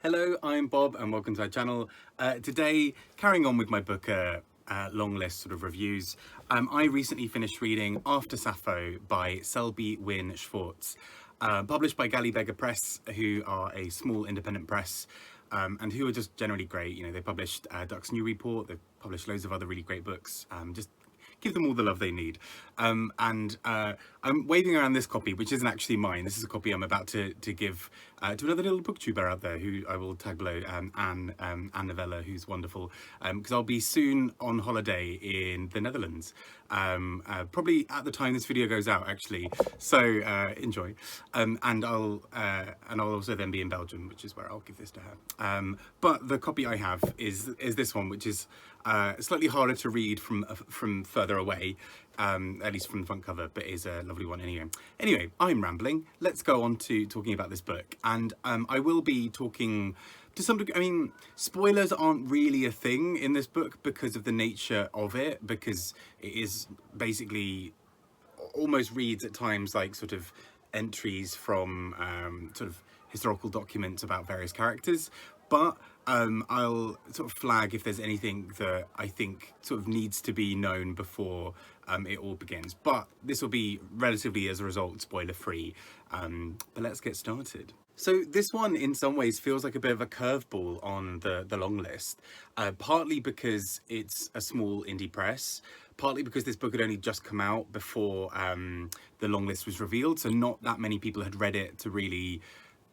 Hello, I'm Bob and welcome to our channel. Today, carrying on with my book long list sort of reviews, I recently finished reading After Sappho by Selby, Wynn, Schwartz, published by Beggar Press, who are a small independent press and who are just generally great. You know, they published Duck's New Report, they've published loads of other really great books. Just give them all the love they need. I'm waving around this copy, which isn't actually mine. This is a copy I'm about to give to another little booktuber out there who I will tag below, Anne Novella, who's wonderful, because I'll be soon on holiday in the Netherlands, probably at the time this video goes out actually, so enjoy, and I'll also then be in Belgium, which is where I'll give this to her. But the copy I have is this one, which is slightly harder to read from further away, at least from the front cover, but is a lovely one anyway. Anyway, I'm rambling. Let's go on to talking about this book, and I will be talking to some degree. I mean, spoilers aren't really a thing in this book because of the nature of it, because it is basically almost reads at times like sort of entries from sort of historical documents about various characters. But I'll sort of flag if there's anything that I think sort of needs to be known before it all begins. But this will be relatively, as a result, spoiler free. But let's get started. So this one in some ways feels like a bit of a curveball on the long list, partly because it's a small indie press, partly because this book had only just come out before the long list was revealed, so not that many people had read it to really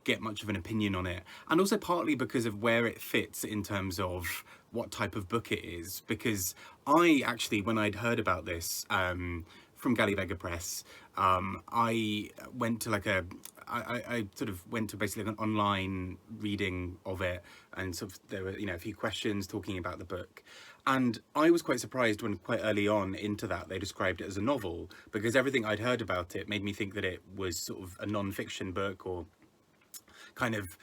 get much of an opinion on it, and also partly because of where it fits in terms of what type of book it is. Because I actually, when I'd heard about this from Beggar Press, I went to like I sort of went to basically an online reading of it, and sort of there were, you know, a few questions talking about the book, and I was quite surprised when quite early on into that they described it as a novel, because everything I'd heard about it made me think that it was sort of a non-fiction book, or kind of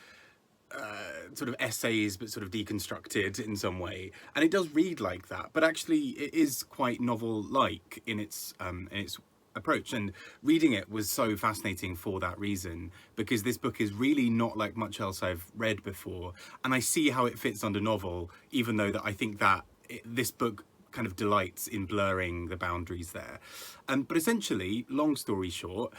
sort of essays but sort of deconstructed in some way, and it does read like that, but actually it is quite novel-like in its approach, and reading it was so fascinating for that reason, because this book is really not like much else I've read before, and I see how it fits under novel, even though that I think that this book kind of delights in blurring the boundaries there. But essentially, long story short,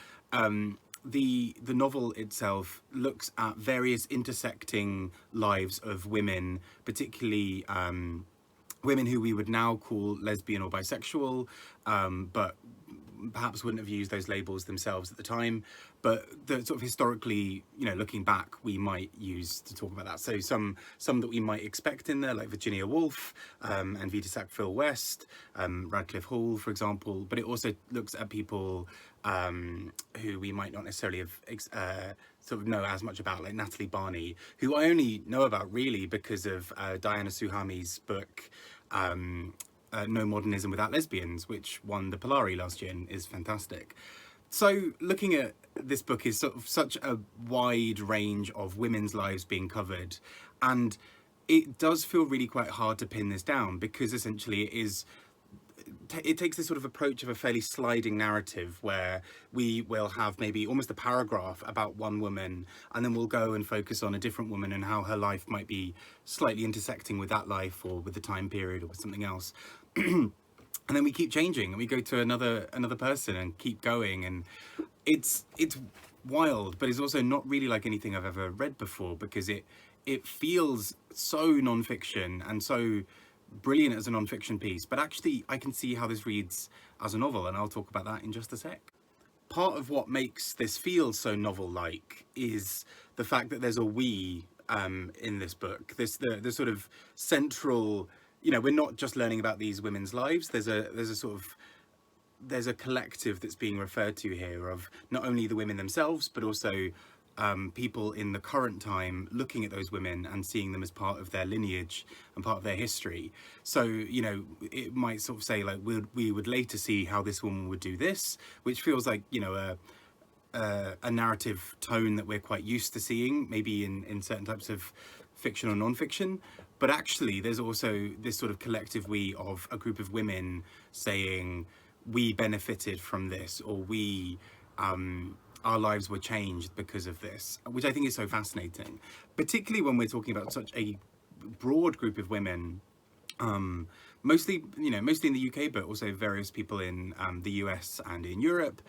the novel itself looks at various intersecting lives of women, particularly women who we would now call lesbian or bisexual, but perhaps wouldn't have used those labels themselves at the time, but the sort of historically, you know, looking back, we might use to talk about that. So some that we might expect in there, like Virginia Woolf, and Vita Sackville West, Radcliffe Hall, for example. But it also looks at people who we might not necessarily have sort of know as much about, like Natalie Barney, who I only know about really because of Diana Souhami's book, No Modernism Without Lesbians, which won the Polari last year and is fantastic. So looking at this book is sort of such a wide range of women's lives being covered, and it does feel really quite hard to pin this down, because essentially it takes this sort of approach of a fairly sliding narrative, where we will have maybe almost a paragraph about one woman, and then we'll go and focus on a different woman and how her life might be slightly intersecting with that life, or with the time period, or with something else. And then we keep changing, and we go to another person and keep going, and it's wild, but it's also not really like anything I've ever read before, because it feels so non-fiction and so brilliant as a non-fiction piece, but actually I can see how this reads as a novel, and I'll talk about that in just a sec. Part of what makes this feel so novel-like is the fact that there's a we in this book. The sort of central, you know, we're not just learning about these women's lives. There's a collective that's being referred to here, of not only the women themselves, but also people in the current time looking at those women and seeing them as part of their lineage and part of their history. So, you know, it might sort of say like, we would later see how this woman would do this, which feels like, you know, a narrative tone that we're quite used to seeing, maybe in certain types of fiction or non-fiction. But actually there's also this sort of collective we of a group of women saying, we benefited from this, or we our lives were changed because of this, which I think is so fascinating, particularly when we're talking about such a broad group of women, mostly, mostly in the UK, but also various people in the US and in Europe.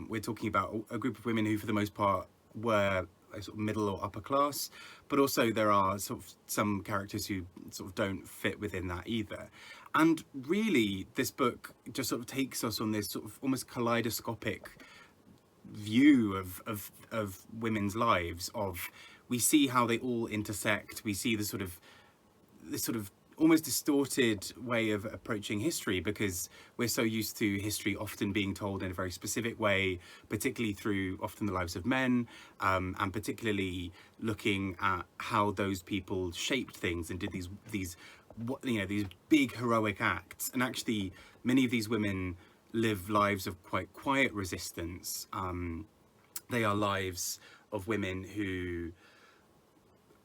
We're talking about a group of women who, for the most part, were a sort of middle or upper class, but also there are sort of some characters who sort of don't fit within that either. And really, this book just sort of takes us on this sort of almost kaleidoscopic view of women's lives. We see how they all intersect. We see the sort of this sort of almost distorted way of approaching history, because we're so used to history often being told in a very specific way, particularly through often the lives of men, and particularly looking at how those people shaped things and did these big heroic acts. And actually, many of these women live lives of quite quiet resistance. They are lives of women who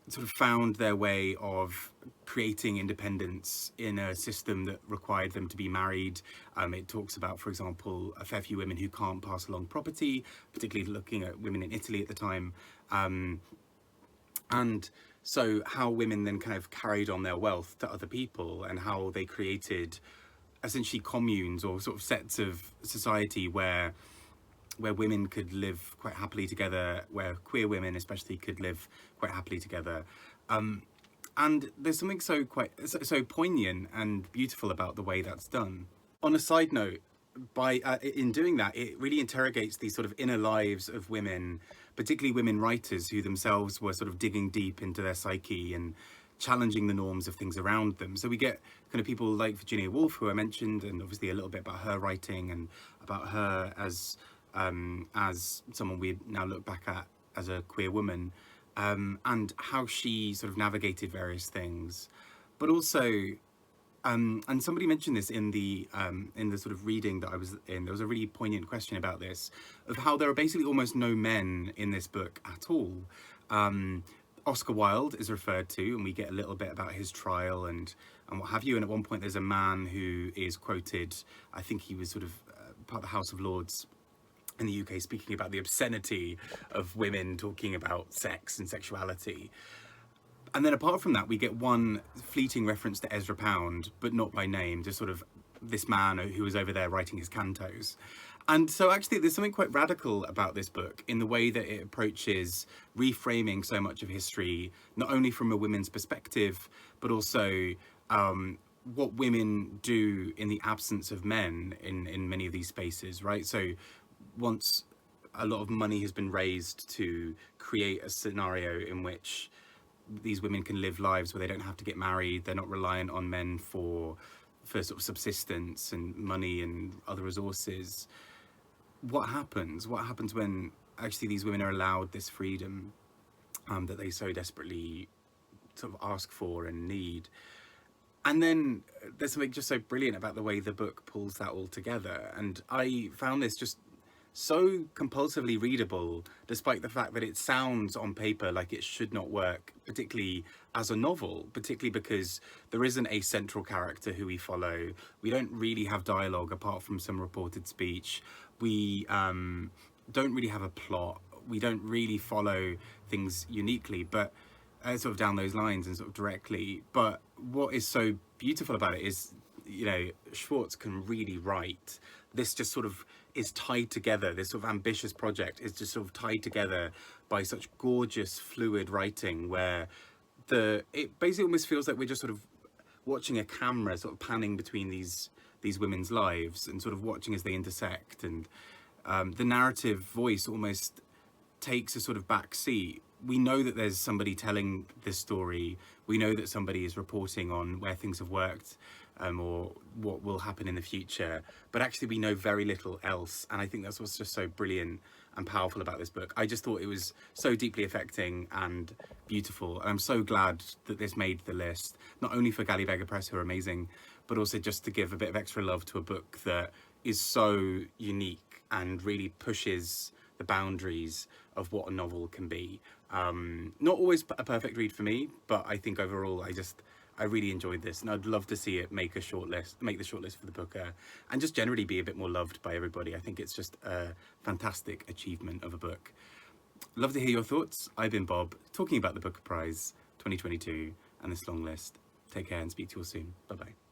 sort of found their way of creating independence in a system that required them to be married. It talks about, for example, a fair few women who can't pass along property, particularly looking at women in Italy at the time. And so how women then kind of carried on their wealth to other people, and how they created essentially communes or sort of sets of society where women could live quite happily together, where queer women especially could live quite happily together. And there's something so poignant and beautiful about the way that's done. On a side note, in doing that, it really interrogates these sort of inner lives of women, particularly women writers who themselves were sort of digging deep into their psyche and challenging the norms of things around them. So we get kind of people like Virginia Woolf, who I mentioned, and obviously a little bit about her writing and about her as someone we now look back at as a queer woman, and how she sort of navigated various things. But also, and somebody mentioned this in the sort of reading that I was in, there was a really poignant question about this, of how there are basically almost no men in this book at all. Oscar Wilde is referred to, and we get a little bit about his trial and what have you. And at one point there's a man who is quoted, I think he was sort of part of the House of Lords in the UK, speaking about the obscenity of women talking about sex and sexuality. And then apart from that, we get one fleeting reference to Ezra Pound, but not by name, just sort of this man who was over there writing his cantos. And so actually there's something quite radical about this book in the way that it approaches reframing so much of history, not only from a women's perspective, but also what women do in the absence of men in many of these spaces, right? So once a lot of money has been raised to create a scenario in which these women can live lives where they don't have to get married, they're not reliant on men for sort of subsistence and money and other resources. What happens when actually these women are allowed this freedom that they so desperately sort of ask for and need? And then there's something just so brilliant about the way the book pulls that all together. And I found this just so compulsively readable, despite the fact that it sounds on paper like it should not work, particularly as a novel, particularly because there isn't a central character who we follow. We don't really have dialogue apart from some reported speech. We don't really have a plot. We don't really follow things uniquely, but sort of down those lines and sort of directly. But what is so beautiful about it is, Schwartz can really write. This just sort of is tied together. This sort of ambitious project is just sort of tied together by such gorgeous, fluid writing, where it basically almost feels like we're just sort of watching a camera sort of panning between these women's lives and sort of watching as they intersect. And the narrative voice almost takes a sort of back seat. We know that there's somebody telling this story. We know that somebody is reporting on where things have worked, or what will happen in the future, but actually we know very little else. And I think that's what's just so brilliant and powerful about this book. I just thought it was so deeply affecting and beautiful, and I'm so glad that this made the list, not only for Galley Beggar Press, who are amazing, but also just to give a bit of extra love to a book that is so unique and really pushes the boundaries of what a novel can be. Not always a perfect read for me, but I think overall I really enjoyed this, and I'd love to see it make the shortlist for the Booker, and just generally be a bit more loved by everybody. I think it's just a fantastic achievement of a book. Love to hear your thoughts. I've been Bob, talking about the Booker Prize 2022 and this long list. Take care and speak to you all soon. Bye bye.